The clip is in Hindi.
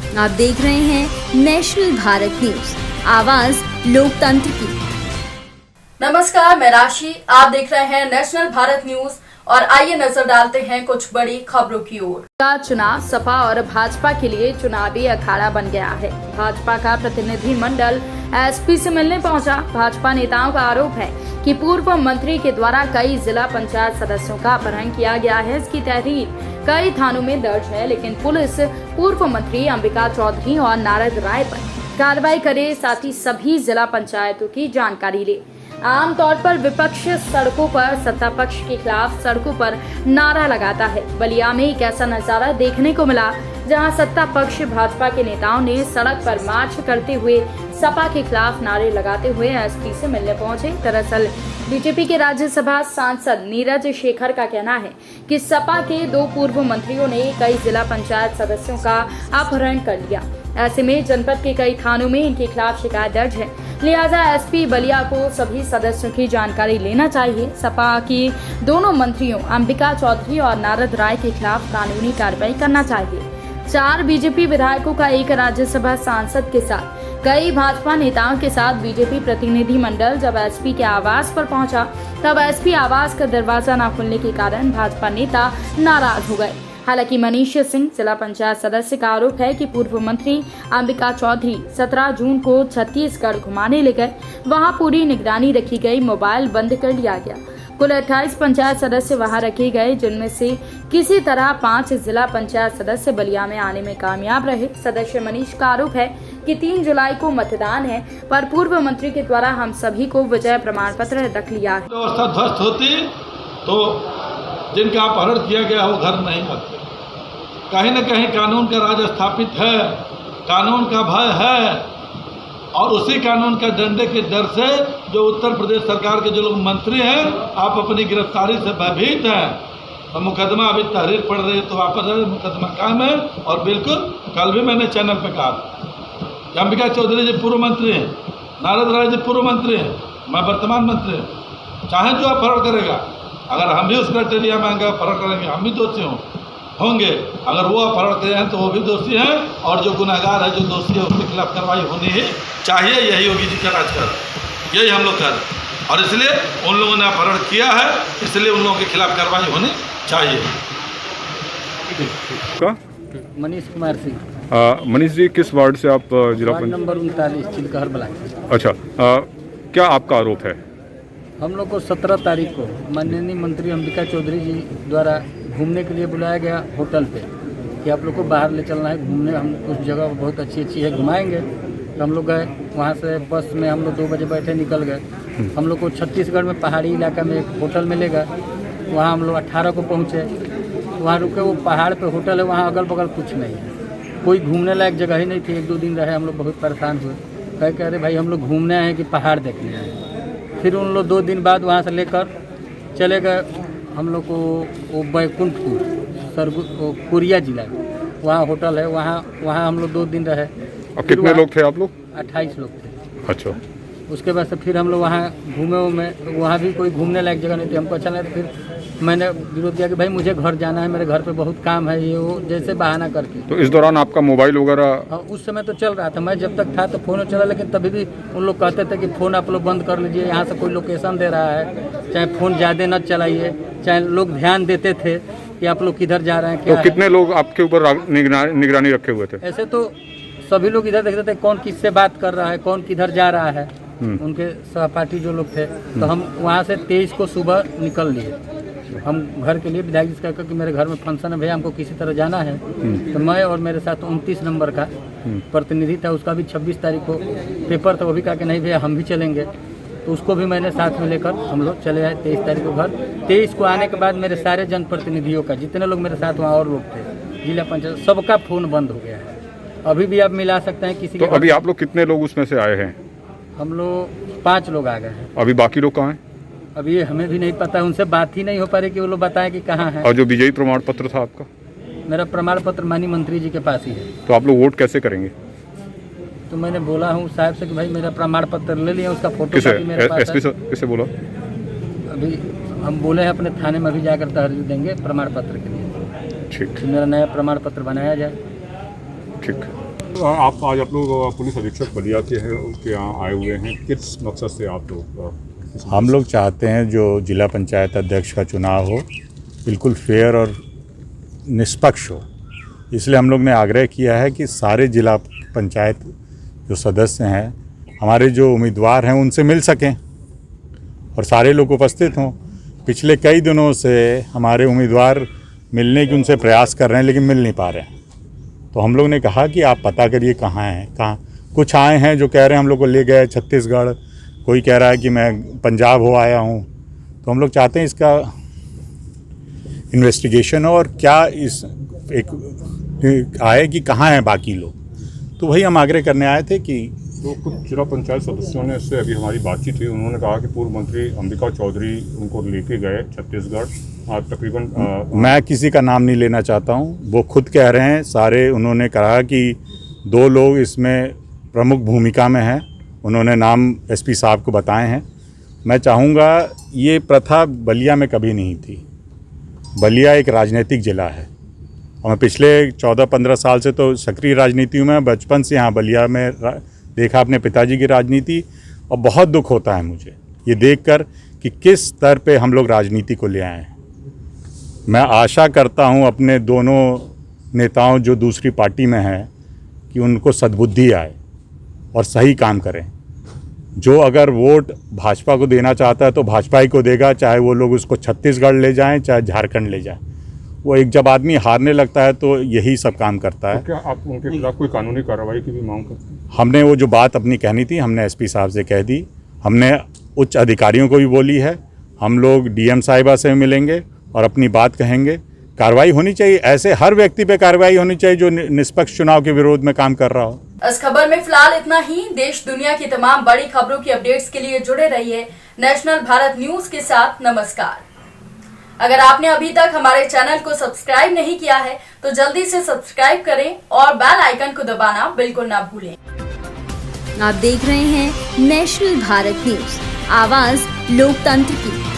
आप देख रहे हैं नेशनल भारत न्यूज, आवाज लोकतंत्र की। नमस्कार, मैं राशि, आप देख रहे हैं नेशनल भारत न्यूज और आइए नजर डालते हैं कुछ बड़ी खबरों की ओर। का चुनाव सपा और भाजपा के लिए चुनावी अखाड़ा बन गया है। भाजपा का प्रतिनिधि मंडल एसपी से मिलने पहुंचा। भाजपा नेताओं का आरोप है कि पूर्व मंत्री के द्वारा कई जिला पंचायत सदस्यों का अपहरण किया गया है। इसकी तहरीर कई थानों में दर्ज है, लेकिन पुलिस पूर्व मंत्री अंबिका चौधरी और नारद राय पर कार्रवाई करे, साथ ही सभी जिला पंचायतों की जानकारी ले। आमतौर पर विपक्ष सड़कों पर सत्ता पक्ष के खिलाफ सड़कों पर नारा लगाता है। बलिया में एक ऐसा नजारा देखने को मिला जहां सत्ता पक्ष भाजपा के नेताओं ने सड़क पर मार्च करते हुए सपा के खिलाफ नारे लगाते हुए एसपी से मिलने पहुंचे। दरअसल बीजेपी के राज्यसभा सांसद नीरज शेखर का कहना है कि सपा के 2 पूर्व मंत्रियों ने कई जिला पंचायत सदस्यों का अपहरण कर लिया। ऐसे में जनपद के कई थानों में इनके खिलाफ शिकायत दर्ज है, लिहाजा एसपी बलिया को सभी सदस्यों की जानकारी लेना चाहिए। सपा के दोनों मंत्रियों अंबिका चौधरी और नारद राय के खिलाफ कानूनी कार्रवाई करना चाहिए। 4 बीजेपी विधायकों का एक राज्यसभा सांसद के साथ कई भाजपा नेताओं के साथ बीजेपी प्रतिनिधि मंडल जब एसपी के आवास पर पहुंचा, तब एसपी आवास का दरवाजा न खुलने के कारण भाजपा नेता नाराज हो गए। हालांकि मनीष सिंह जिला पंचायत सदस्य का आरोप है कि पूर्व मंत्री अंबिका चौधरी 17 जून को छत्तीसगढ़ घुमाने ले गए। वहां पूरी निगरानी रखी गई, मोबाइल बंद कर लिया गया। कुल 28 पंचायत सदस्य वहां रखे गए, जिनमें से किसी तरह 5 जिला पंचायत सदस्य बलिया में आने में कामयाब रहे। सदस्य मनीष का आरोप है कि 3 जुलाई को मतदान है, पर पूर्व मंत्री के द्वारा हम सभी को विजय प्रमाण पत्र रख लिया है। व्यवस्था ध्वस्त होती तो जिनका अपहरण किया गया वो घर नहीं आते। कहीं न कहीं कानून का राज स्थापित है, कानून का भय है, और उसी कानून का डंडे के डर से जो उत्तर प्रदेश सरकार के जो लोग मंत्री हैं, आप अपनी गिरफ्तारी से भयभीत हैं। तो मुकदमा अभी तहरीर पड़ रही है, तो वापस मुकदमा कायम है। और बिल्कुल कल भी मैंने चैनल पे कहा कि अंबिका चौधरी जी पूर्व मंत्री हैं, नारद राय जी पूर्व मंत्री हैं, मैं वर्तमान मंत्री हूँ। चाहे जो अपहरण करेगा, अगर हम भी उस क्राइटेरिया में आएंगे अपहरण करेंगे, हम भी दोषी होंगे। अगर वो अपहरण करे हैं तो वो भी दोषी हैं, और जो गुनहगार है, जो दोषी है, उसके खिलाफ कार्रवाई होनी ही चाहिए। यही योगी जी का राज कर, यही हम लोग कर, और इसलिए उन लोगों ने अपहरण किया है, इसलिए उन लोगों के खिलाफ कार्रवाई होनी चाहिए। मनीष कुमार सिंह। मनीष जी, किस वार्ड से आप जिला वार्ड नंबर 39 चिलकहर ब्लॉक। अच्छा, क्या आपका आरोप है? हम लोग को 17 तारीख को माननीय मंत्री अंबिका चौधरी जी द्वारा घूमने के लिए बुलाया गया होटल पे कि आप लोग को बाहर ले चलना है घूमने, हम कुछ जगह बहुत अच्छी है घुमाएंगे। तो हम लोग गए, वहाँ से बस में हम लोग 2 बजे बैठे, निकल गए। हम लोग को छत्तीसगढ़ में पहाड़ी इलाका में एक होटल मिलेगा, वहाँ हम लोग 18 को पहुँचे। वहाँ रुके, वो पहाड़ पे होटल है, वहाँ अगल बगल कुछ नहीं है, कोई घूमने लायक जगह ही नहीं थी। 1-2 दिन रहे, हम लोग बहुत परेशान हुए। कह रहे भाई हम लोग घूमने आए कि पहाड़ देखने आए। फिर उन लोग 2 दिन बाद वहाँ से लेकर चले गए हम लोग को वो बैकुंठपुर कोरिया जिला में, वहाँ होटल है, वहाँ हम लोग 2 दिन रहे। और कितने लोग थे आप लोग? 28 लोग थे। अच्छा। उसके बाद से फिर हम लोग वहाँ घूमे, तो वहाँ भी कोई घूमने लायक जगह नहीं थी। हमको अच्छा लगा, फिर मैंने विरोध किया कि भाई मुझे घर जाना है, मेरे घर पे बहुत काम है, ये वो जैसे बहाना करके। तो इस दौरान आपका मोबाइल वगैरह? हाँ, उस समय तो चल रहा था, मैं जब तक था तो फ़ोन चला, लेकिन तभी भी उन लोग कहते थे कि फ़ोन आप लोग बंद कर लीजिए, यहाँ से कोई लोकेशन दे रहा है, चाहे फ़ोन ज़्यादा न चलाइए, चाहे लोग ध्यान देते थे कि आप लोग किधर जा रहे हैं, क्या तो कितने लोग आपके ऊपर निगरानी रखे हुए थे? ऐसे तो सभी लोग इधर देखते थे कौन किससे बात कर रहा है, कौन किधर जा रहा है, उनके सहपाठी जो लोग थे। तो हम वहाँ से 23 को सुबह निकल लिए, हम घर के लिए। विधायक जी कहकर कि मेरे घर में फंक्शन है भैया, हमको किसी तरह जाना है। तो मैं और मेरे साथ 29 नंबर का प्रतिनिधि था, उसका भी 26 तारीख को पेपर था, वो भी कहा कि नहीं भैया हम भी चलेंगे। तो उसको भी मैंने साथ में लेकर हम लोग चले आए 23 तारीख को घर। 23 को आने के बाद मेरे सारे जनप्रतिनिधियों का, जितने लोग मेरे साथ वहाँ और लोग थे, जिला पंचायत, सबका फ़ोन बंद हो गया है। अभी भी आप मिला सकते हैं किसी। तो अभी आप लोग कितने लोग उसमें से आए हैं? हम लोग 5 लोग आ गए हैं। अभी बाकी लोग कहाँ हैं? अभी ये हमें भी नहीं पता, उनसे बात ही नहीं हो पा रही कि वो लोग बताएं कि कहाँ है। और जो विजयी प्रमाण पत्र था आपका? मेरा प्रमाण पत्र माननीय मंत्री जी के पास ही है। तो आप लोग वोट कैसे करेंगे? तो मैंने बोला हूँ साहब से कि भाई मेरा प्रमाण पत्र ले लिया, उसका फोटो मेरे पास है। किसे बोला? अभी हम बोले हैं अपने थाने में भी जाकर तहरीर देंगे प्रमाण पत्र के लिए। ठीक, मेरा नया प्रमाण पत्र बनाया जाए। ठीक। आप आज आप लोग पुलिस अधीक्षक बलिया के हैं, उसके यहाँ आए हुए हैं, किस मकसद से आप लोग? हम लोग चाहते हैं जो जिला पंचायत अध्यक्ष का चुनाव हो बिल्कुल फेयर और निष्पक्ष हो, इसलिए हम लोग ने आग्रह किया है कि सारे जिला पंचायत जो सदस्य हैं, हमारे जो उम्मीदवार हैं, उनसे मिल सकें और सारे लोग उपस्थित हों। पिछले कई दिनों से हमारे उम्मीदवार मिलने की उनसे प्रयास कर रहे हैं लेकिन मिल नहीं पा रहे हैं, तो हम लोग ने कहा कि आप पता करिए कहाँ हैं, कहाँ। कुछ आए हैं जो कह रहे हैं हम लोग को ले गए छत्तीसगढ़, कोई कह रहा है कि मैं पंजाब हो आया हूँ, तो हम लोग चाहते हैं इसका इन्वेस्टिगेशन और क्या इस एक आए कि कहाँ हैं बाकी लोग, तो वही हम आग्रह करने आए थे कि तो कुछ जिला पंचायत सदस्यों ने से अभी हमारी बातचीत हुई, उन्होंने कहा कि पूर्व मंत्री अंबिका चौधरी उनको लेके गए छत्तीसगढ़ तकरीबन। मैं किसी का नाम नहीं लेना चाहता हूं, वो खुद कह रहे हैं सारे। उन्होंने कहा कि 2 लोग इसमें प्रमुख भूमिका में हैं, उन्होंने नाम एसपी साहब को बताए हैं। मैं चाहूँगा ये प्रथा बलिया में कभी नहीं थी। बलिया एक राजनीतिक जिला है और मैं पिछले 14-15 साल से तो सक्रिय राजनीति में, बचपन से यहाँ बलिया में देखा अपने पिताजी की राजनीति, और बहुत दुख होता है मुझे ये देखकर कि किस स्तर पे हम लोग राजनीति को ले आए हैं। मैं आशा करता हूँ अपने दोनों नेताओं जो दूसरी पार्टी में हैं कि उनको सद्बुद्धि आए और सही काम करें। जो अगर वोट भाजपा को देना चाहता है तो भाजपा ही को देगा, चाहे वो लोग उसको छत्तीसगढ़ ले जाएं चाहे झारखंड ले जाएं। वो एक जब आदमी हारने लगता है तो यही सब काम करता है। तो क्या आप उनके खिलाफ कोई कानूनी कार्रवाई की भी मांग करते हैं? हमने वो जो बात अपनी कहनी थी हमने एसपी साहब से कह दी, हमने उच्च अधिकारियों को भी बोली है। हम लोग डीएम साहिबा से मिलेंगे और अपनी बात कहेंगे। कार्रवाई होनी चाहिए, ऐसे हर व्यक्ति पे कार्रवाई होनी चाहिए जो निष्पक्ष चुनाव के विरोध में काम कर रहा हो। इस खबर में फिलहाल इतना ही। देश दुनिया की तमाम बड़ी खबरों की अपडेट्स के लिए जुड़े रहिए नेशनल भारत न्यूज के साथ। नमस्कार। अगर आपने अभी तक हमारे चैनल को सब्सक्राइब नहीं किया है तो जल्दी से सब्सक्राइब करें और बेल आइकन को दबाना बिल्कुल ना भूलें। आप देख रहे हैं नेशनल भारत न्यूज, आवाज लोकतंत्र की।